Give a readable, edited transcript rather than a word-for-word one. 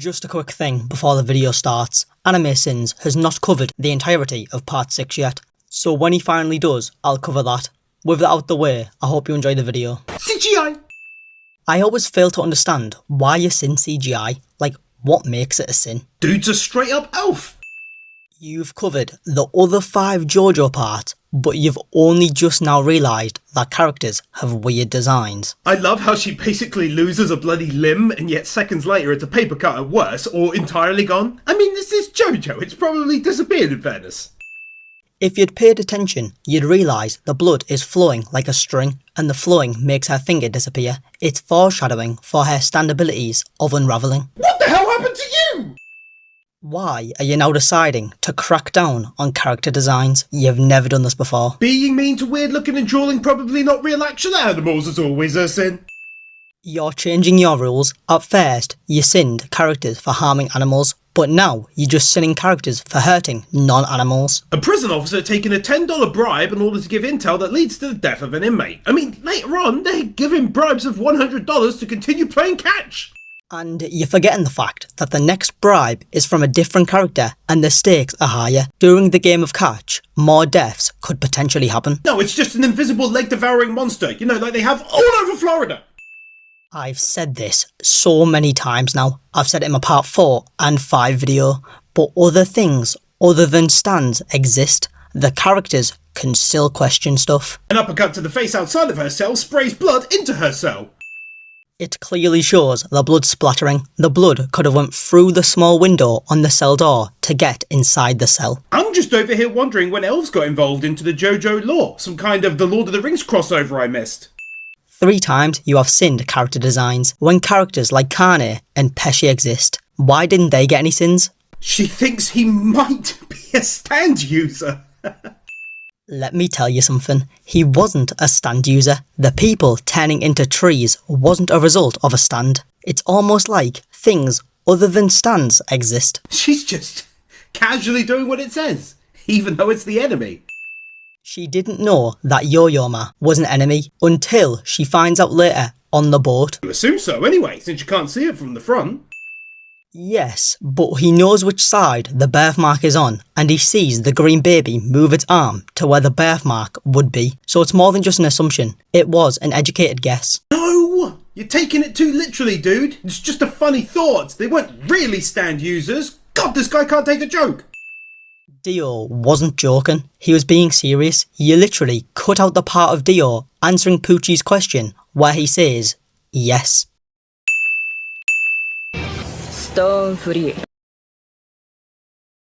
Just a quick thing before the video starts, Anime Sins has not covered the entirety of part 6 yet, so when he finally does, I'll cover that. With that out the way, I hope you enjoy the video. CGI! I always fail to understand why a sin CGI, like what makes it a sin? Dude's a straight up elf! You've covered the other 5 Jojo parts, but you've only just now realised that characters have weird designs. I love how she basically loses a bloody limb and yet seconds later it's a paper cut at worst or entirely gone. I mean, this is Jojo, it's probably disappeared in fairness. If you'd paid attention, you'd realise the blood is flowing like a string, and the flowing makes her finger disappear. It's foreshadowing for her stand abilities of unravelling. What the hell happened to you? Why are you now deciding to crack down on character designs? You've never done this before. Being mean to weird looking and drooling probably not real action animals is always a sin. You're changing your rules. At first, you sinned characters for harming animals, but now you're just sinning characters for hurting non-animals. A prison officer taking a $10 bribe in order to give intel that leads to the death of an inmate. I mean, later on, they give him bribes of $100 to continue playing catch. And you're forgetting the fact that the next bribe is from a different character and the stakes are higher. During the game of catch, more deaths could potentially happen. No, it's just an invisible leg-devouring monster, you know, like they have all over Florida. I've said this so many times now. I've said it in my part 4 and 5 video. But other things other than stands exist. The characters can still question stuff. An uppercut to the face outside of her cell sprays blood into her cell. It clearly shows the blood splattering. The blood could have went through the small window on the cell door to get inside the cell. I'm just over here wondering when elves got involved into the Jojo lore. Some kind of the Lord of the Rings crossover I missed. 3 times you have sinned character designs. When characters like Kane and Pesci exist, why didn't they get any sins? She thinks he might be a stand user. Let me tell you something. He wasn't a stand user. The people turning into trees wasn't a result of a stand. It's almost like things other than stands exist. She's just casually doing what it says, even though it's the enemy. She didn't know that Yo-Yo-Ma was an enemy until she finds out later on the boat. You assume so anyway, since you can't see it from the front. Yes, but he knows which side the birthmark is on, and he sees the green baby move its arm to where the birthmark would be. So it's more than just an assumption. It was an educated guess. No! You're taking it too literally, dude. It's just a funny thought. They weren't really stand users. God, this guy can't take a joke. Dio wasn't joking. He was being serious. You literally cut out the part of Dio answering Poochie's question where he says, yes. Stone free.